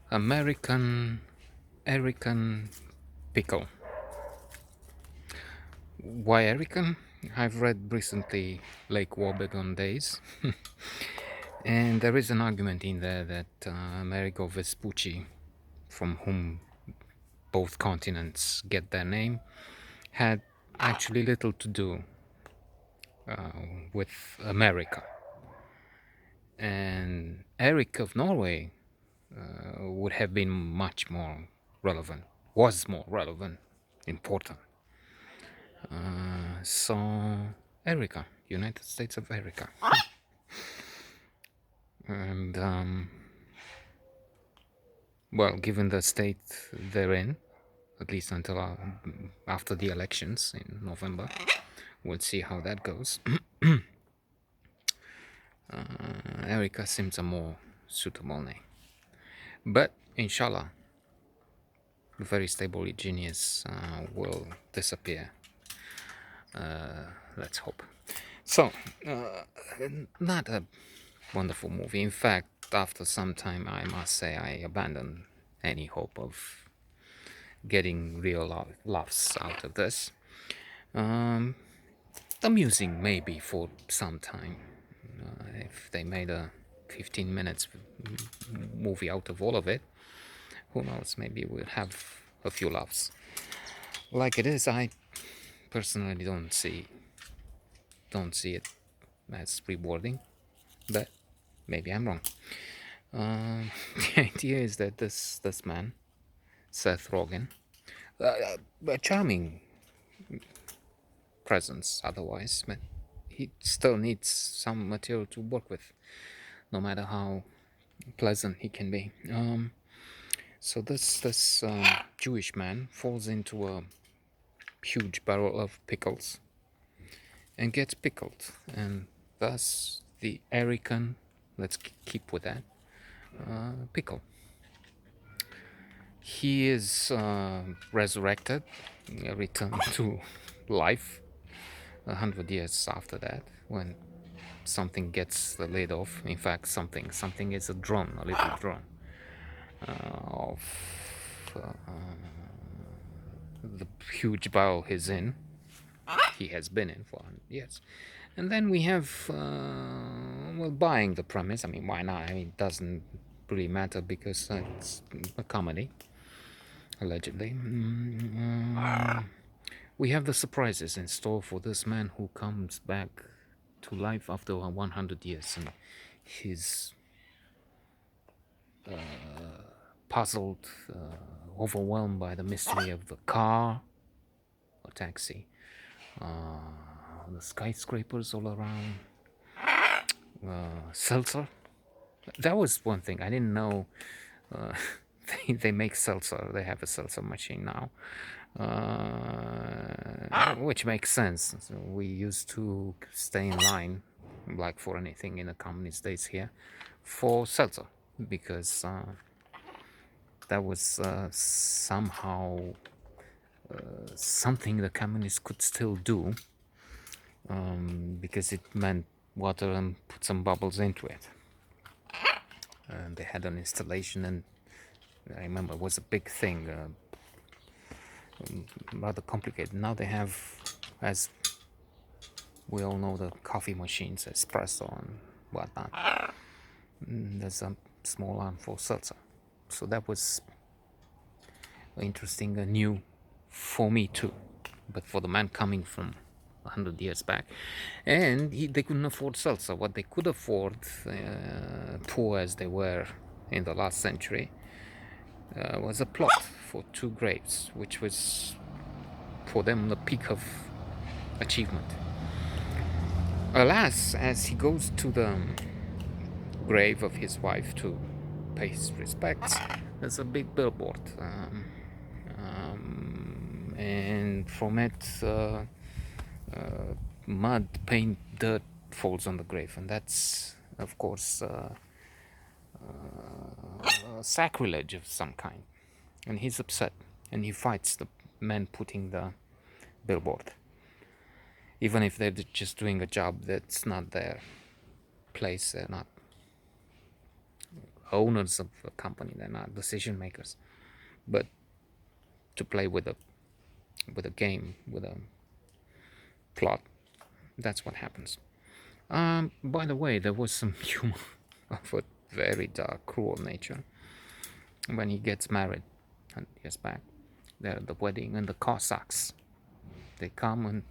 American Pickle. Why American? I've read recently Lake Wobegon Days, and there is an argument in there that Amerigo Vespucci, from whom both continents get their name, had actually little to do with America. And Eric of Norway would have been much more relevant, was more relevant, important. So, Erica, United States of Erica. And, well, given the state they're in, at least until after the elections in November, we'll see how that goes. Erica seems a more suitable name. But, inshallah, the very stable genius will disappear. Let's hope. So, not a wonderful movie. In fact, after some time, I must say I abandoned any hope of getting real laughs out of this. Amusing, maybe, for some time. If they made a 15 minutes movie out of all of it, who knows, maybe we'll have a few laughs. Like it is, I personally don't see it as rewarding, but maybe I'm wrong. The idea is that this man, Seth Rogen, a charming presence otherwise, but he still needs some material to work with, no matter how pleasant he can be. So this Jewish man falls into a huge barrel of pickles and gets pickled, and thus the American, let's keep with that, pickle. He is resurrected, returned to life 100 years after that, when something gets the lid off. In fact, something is a drone, a little drone of the huge barrel he's in. He has been in for 100 years. And then we have, well, buying the premise. I mean, why not? I mean, it doesn't really matter because it's a comedy, allegedly. We have the surprises in store for this man who comes back to life after 100 years, and he's puzzled, overwhelmed by the mystery of the car or taxi, the skyscrapers all around, seltzer. That was one thing I didn't know. They make seltzer. They have a seltzer machine now, which makes sense. So we used to stay in line, like for anything in the communist days here, for seltzer, because that was somehow something the communists could still do, because it meant water and put some bubbles into it. And they had an installation, and I remember it was a big thing, rather complicated. Now they have, as we all know, the coffee machines, espresso and whatnot. There's a small arm for seltzer. So that was interesting and new for me too, but for the man coming from 100 years back. And they couldn't afford seltzer. What they could afford, poor as they were in the last century, was a plot for 2 graves, which was for them the peak of achievement. Alas, as he goes to the grave of his wife to pay his respects, there's a big billboard, and from it, mud, paint, dirt falls on the grave, and that's, of course, sacrilege of some kind. And he's upset, and he fights the men putting the billboard, even if they're just doing a job that's not their place. They're not owners of a company. They're not decision makers, but to play with a game, with a plot. That's what happens. By the way, there was some humor of a very dark, cruel nature when he gets married 100 years back. They're at the wedding, and the Cossacks, they come and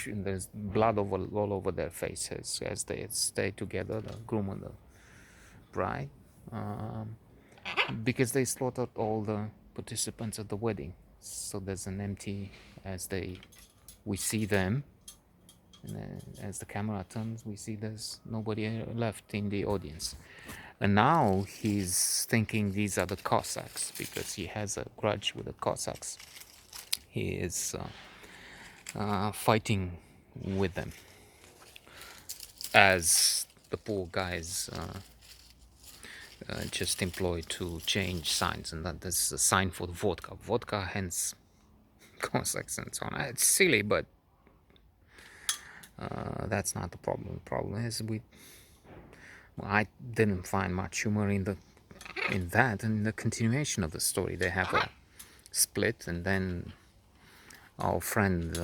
there's blood all over their faces as they stay together, the groom and the bride, because they slaughtered all the participants at the wedding. So there's an empty as we see them, and as the camera turns, we see there's nobody left in the audience. And now he's thinking these are the Cossacks because he has a grudge with the Cossacks. He is fighting with them as the poor guys just employed to change signs, and that is a sign for the vodka, hence Cossacks and so on. It's silly, but that's not the problem. The problem is I didn't find much humor in that, and in the continuation of the story. They have a split, and then our friend,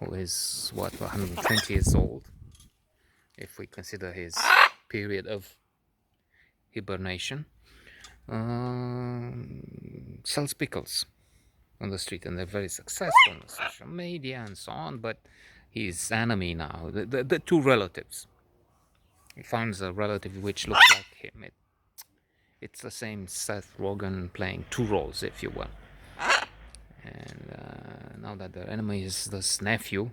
who is 120 years old, if we consider his period of hibernation, sells pickles on the street, and they're very successful on social media and so on. But his enemy now, the two relatives. He finds a relative which looks like him. It's the same Seth Rogen playing two roles, if you will. And now that the enemy is this nephew,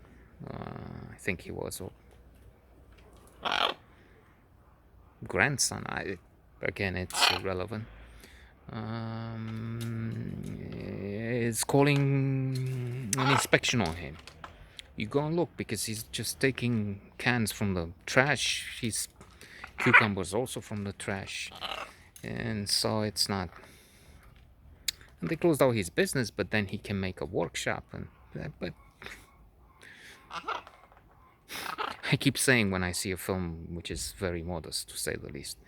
I think he was grandson. Again, it's irrelevant. Is calling an inspection on him. You go and look because he's just taking cans from the trash. His cucumbers also from the trash, and so it's not. And they closed out his business, but then he can make a workshop. But I keep saying when I see a film which is very modest, to say the least,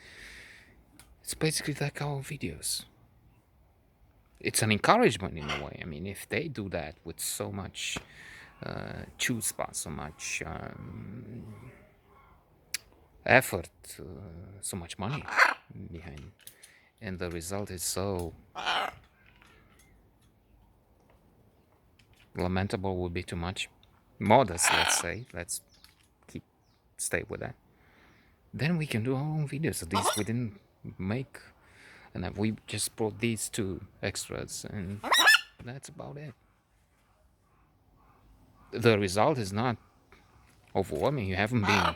it's basically like our videos. It's an encouragement in a way. I mean, if they do that with so much chutzpah, so much effort, so much money behind, and the result is so lamentable, would be too much. Modest, let's say. Let's stay with that. Then we can do our own videos. At least we didn't make, and we just brought these two extras, and that's about it. The result is not overwhelming. You haven't been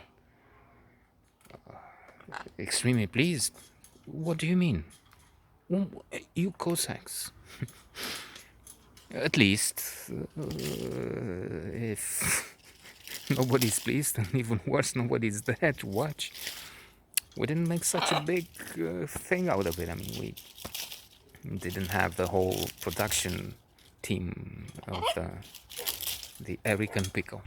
extremely pleased. What do you mean? You Cossacks. At least, if nobody's pleased, and even worse, nobody's there to watch. We didn't make such a big thing out of it. I mean, we didn't have the whole production team of the American Pickle.